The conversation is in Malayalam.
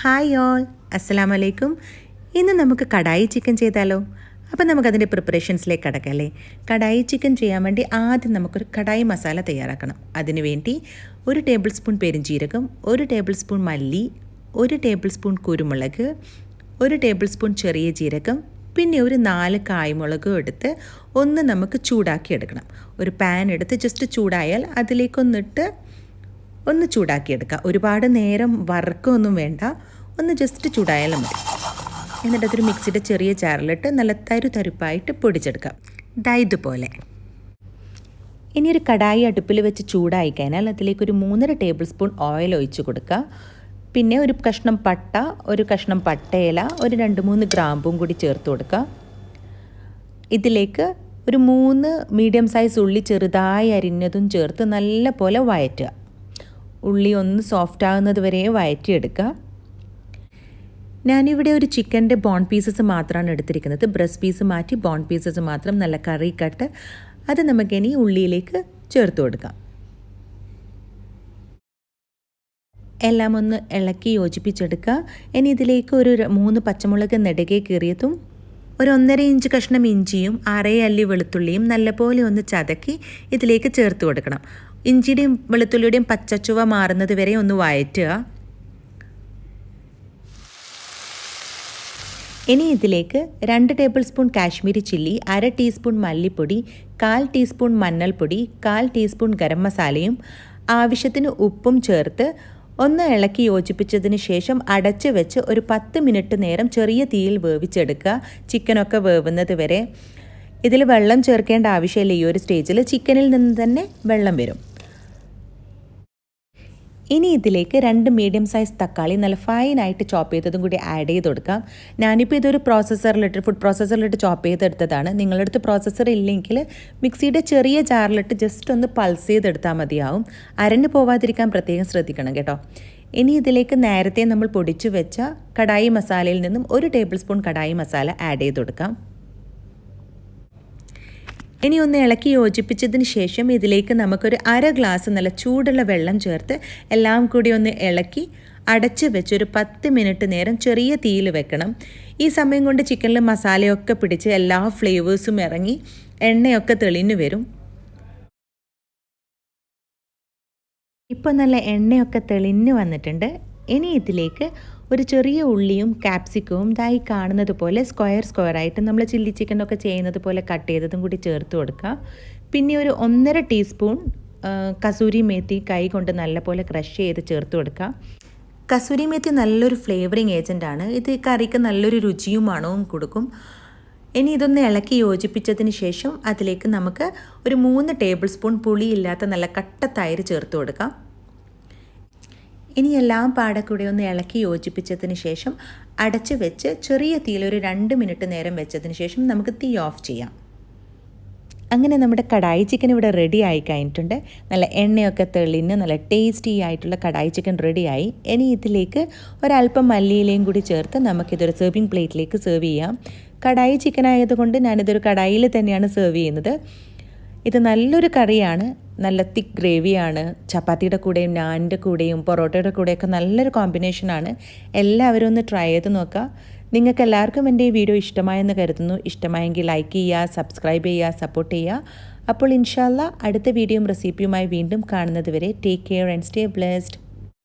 ഹായ് ഓൾ, അസ്സലാമു അലൈക്കും. ഇന്ന് നമുക്ക് കടായി ചിക്കൻ ചെയ്താലോ? അപ്പോൾ നമുക്കതിൻ്റെ പ്രിപ്പറേഷൻസിലേക്ക് കടക്കാം. കടായി ചിക്കൻ ചെയ്യാൻ വേണ്ടി ആദ്യം നമുക്കൊരു കടായി മസാല തയ്യാറാക്കണം. അതിനുവേണ്ടി 1 ടേബിൾ സ്പൂൺ പെരുംജീരകം, 1 ടേബിൾ സ്പൂൺ മല്ലി, 1 ടേബിൾ സ്പൂൺ കുരുമുളക്, 1 ടേബിൾ സ്പൂൺ ചെറിയ ജീരകം, പിന്നെ ഒരു 4 കായ്മുളകും എടുത്ത് ഒന്ന് നമുക്ക് ചൂടാക്കിയെടുക്കണം. ഒരു പാൻ എടുത്ത് ജസ്റ്റ് ചൂടായാൽ അതിലേക്കൊന്നിട്ട് ഒന്ന് ചൂടാക്കിയെടുക്കുക. ഒരുപാട് നേരം വറക്കൊന്നും വേണ്ട, ഒന്ന് ജസ്റ്റ് ചൂടായാലും മതി. എന്നിട്ട് അതൊരു മിക്സിയുടെ ചെറിയ ജാറിലിട്ട് നല്ല തരുപ്പായിട്ട് പൊടിച്ചെടുക്കാം. ഇതുപോലെ. ഇനി ഒരു കടായി അടുപ്പിൽ വെച്ച് ചൂടായി കഴിഞ്ഞാൽ അതിലേക്ക് ഒരു 3.5 ടേബിൾ സ്പൂൺ ഓയിൽ ഒഴിച്ച് കൊടുക്കുക. പിന്നെ ഒരു കഷ്ണം പട്ട, ഒരു കഷ്ണം പട്ടയില, ഒരു 2-3 ഗ്രാമ്പും കൂടി ചേർത്ത് കൊടുക്കുക. ഇതിലേക്ക് ഒരു 3 മീഡിയം സൈസ് ഉള്ളി ചെറുതായി അരിഞ്ഞതും ചേർത്ത് നല്ല പോലെ വഴറ്റുക. ഉള്ളി ഒന്ന് സോഫ്റ്റ് ആകുന്നത് വരെ വഴറ്റിയെടുക്കുക. ഞാനിവിടെ ഒരു ചിക്കൻ്റെ ബോൺ പീസസ് മാത്രമാണ് എടുത്തിരിക്കുന്നത്. ബ്രസ്റ്റ് പീസ് മാറ്റി ബോൺ പീസസ് മാത്രം നല്ല കറി കട്ട് അത് നമുക്കിനി ഉള്ളിയിലേക്ക് ചേർത്ത് കൊടുക്കാം. എല്ലാം ഒന്ന് ഇളക്കി യോജിപ്പിച്ചെടുക്കുക. ഇനി ഇതിലേക്ക് ഒരു 3 പച്ചമുളക് നെടുകെ കീറിയതും ഒരു 1.5 ഇഞ്ച് കഷ്ണം ഇഞ്ചിയും 6 അല്ലി വെളുത്തുള്ളിയും നല്ലപോലെ ഒന്ന് ചതക്കി ഇതിലേക്ക് ചേർത്ത് കൊടുക്കണം. ഇഞ്ചിയുടെയും വെളുത്തുള്ളിയുടെയും പച്ചച്ചുവ മാറുന്നത് വരെ ഒന്ന് വഴറ്റുക. ഇനി ഇതിലേക്ക് 2 table spoon Kashmiri chilli, 1/2 teaspoon മല്ലിപ്പൊടി, 1/4 ടീസ്പൂൺ മഞ്ഞൾപ്പൊടി, 1/4 ടീസ്പൂൺ ഗരം മസാലയും ആവശ്യത്തിന് ഉപ്പും ചേർത്ത് ഒന്ന് ഇളക്കി യോജിപ്പിച്ചതിന് ശേഷം അടച്ച് വെച്ച് ഒരു 10 മിനിറ്റ് നേരം ചെറിയ തീയിൽ വേവിച്ചെടുക്കുക. ചിക്കനൊക്കെ വേവുന്നത് വരെ. ഇതിൽ വെള്ളം ചേർക്കേണ്ട ആവശ്യമില്ല. ഈ ഒരു സ്റ്റേജിൽ ചിക്കനിൽ നിന്ന് തന്നെ വെള്ളം വരും. ഇനി ഇതിലേക്ക് 2 മീഡിയം സൈസ് തക്കാളി നല്ല ഫൈനായിട്ട് ചോപ്പ് ചെയ്തതും കൂടി ആഡ് ചെയ്ത് കൊടുക്കാം. ഞാനിപ്പോൾ ഇതൊരു ഫുഡ് പ്രോസസ്സറിലിട്ട് ചോപ്പ് ചെയ്തെടുത്തതാണ്. നിങ്ങളുടെ അടുത്ത് പ്രോസസ്സർ ഇല്ലെങ്കിൽ മിക്സിയുടെ ചെറിയ ജാറിലിട്ട് ജസ്റ്റ് ഒന്ന് പൾസ് ചെയ്തെടുത്താൽ മതിയാവും. അരഞ്ഞു പോവാതിരിക്കാൻ പ്രത്യേകം ശ്രദ്ധിക്കണം കേട്ടോ. ഇനി ഇതിലേക്ക് നേരത്തെ നമ്മൾ പൊടിച്ചു വെച്ച കടായി മസാലയിൽ നിന്നും 1 table spoon kadai masala add ചെയ്ത് കൊടുക്കാം. ഇനി ഒന്ന് ഇളക്കി യോജിപ്പിച്ചതിന് ശേഷം ഇതിലേക്ക് നമുക്കൊരു 1/2 ഗ്ലാസ് നല്ല ചൂടുള്ള വെള്ളം ചേർത്ത് എല്ലാം കൂടി ഒന്ന് ഇളക്കി അടച്ച് വെച്ചൊരു 10 മിനിറ്റ് നേരം ചെറിയ തീയിൽ വെക്കണം. ഈ സമയം കൊണ്ട് ചിക്കനിൽ മസാലയൊക്കെ പിടിച്ച് എല്ലാ ഫ്ലേവേഴ്സും ഇറങ്ങി എണ്ണയൊക്കെ തെളിഞ്ഞു വരും. ഇപ്പോൾ നല്ല എണ്ണയൊക്കെ തെളിഞ്ഞു വന്നിട്ടുണ്ട്. ഇനി ഇതിലേക്ക് ഒരു ചെറിയ ഉള്ളിയും ക്യാപ്സിക്കവും ഇതായി കാണുന്നത് പോലെ സ്ക്വയറായിട്ട് നമ്മൾ ചില്ലി ചിക്കനൊക്കെ ചെയ്യുന്നത് പോലെ കട്ട് ചെയ്തതും കൂടി ചേർത്ത് കൊടുക്കുക. പിന്നെ ഒരു 1.5 ടീസ്പൂൺ കസൂരി മേത്തി കൈ കൊണ്ട് നല്ലപോലെ ക്രഷ് ചെയ്ത് ചേർത്ത് കൊടുക്കുക. കസൂരി മേത്തി നല്ലൊരു ഫ്ലേവറിങ് ഏജൻറ്റാണ്. ഇത് കറിക്ക് നല്ലൊരു രുചിയും മണവും കൊടുക്കും. ഇനി ഇതൊന്ന് ഇളക്കി യോജിപ്പിച്ചതിന് ശേഷം അതിലേക്ക് നമുക്ക് ഒരു 3 ടേബിൾ സ്പൂൺ പുളിയില്ലാത്ത നല്ല കട്ട തൈര് ചേർത്ത് കൊടുക്കാം. ഇനി എല്ലാം പാടെ കൂടെ ഒന്ന് ഇളക്കി യോജിപ്പിച്ചതിന് ശേഷം അടച്ച് വെച്ച് ചെറിയ തീയിൽ ഒരു 2 മിനിറ്റ് നേരം വെച്ചതിന് ശേഷം നമുക്ക് തീ ഓഫ് ചെയ്യാം. അങ്ങനെ നമ്മുടെ കടായി ചിക്കൻ ഇവിടെ റെഡി ആയി കഴിഞ്ഞിട്ടുണ്ട്. നല്ല എണ്ണയൊക്കെ തെളിഞ്ഞ് നല്ല ടേസ്റ്റി ആയിട്ടുള്ള കടായി ചിക്കൻ റെഡിയായി. ഇനി ഇതിലേക്ക് ഒരല്പം മല്ലിയിലയും കൂടി ചേർത്ത് നമുക്കിതൊരു സെർവിങ് പ്ലേറ്റിലേക്ക് സെർവ് ചെയ്യാം. കടായി ചിക്കൻ ആയതുകൊണ്ട് ഞാനിതൊരു കടായിൽ തന്നെയാണ് സെർവ് ചെയ്യുന്നത്. ഇത് നല്ലൊരു കറിയാണ്, നല്ല തിക്ക് ഗ്രേവിയാണ്. ചപ്പാത്തിയുടെ കൂടെയും നാനിൻ്റെ കൂടെയും പൊറോട്ടയുടെ കൂടെയൊക്കെ നല്ലൊരു കോമ്പിനേഷനാണ്. എല്ലാവരും ഒന്ന് ട്രൈ ചെയ്ത് നോക്കുക. നിങ്ങൾക്ക് എല്ലാവർക്കും എൻ്റെ ഈ വീഡിയോ ഇഷ്ടമായെന്ന് കരുതുന്നു. ഇഷ്ടമായെങ്കിൽ ലൈക്ക് ചെയ്യുക, സബ്സ്ക്രൈബ് ചെയ്യുക, സപ്പോർട്ട് ചെയ്യുക. അപ്പോൾ ഇൻഷാ അല്ലാഹ് അടുത്ത വീഡിയോയും റെസിപ്പിയുമായി വീണ്ടും കാണുന്നത് വരെ take care and stay blessed.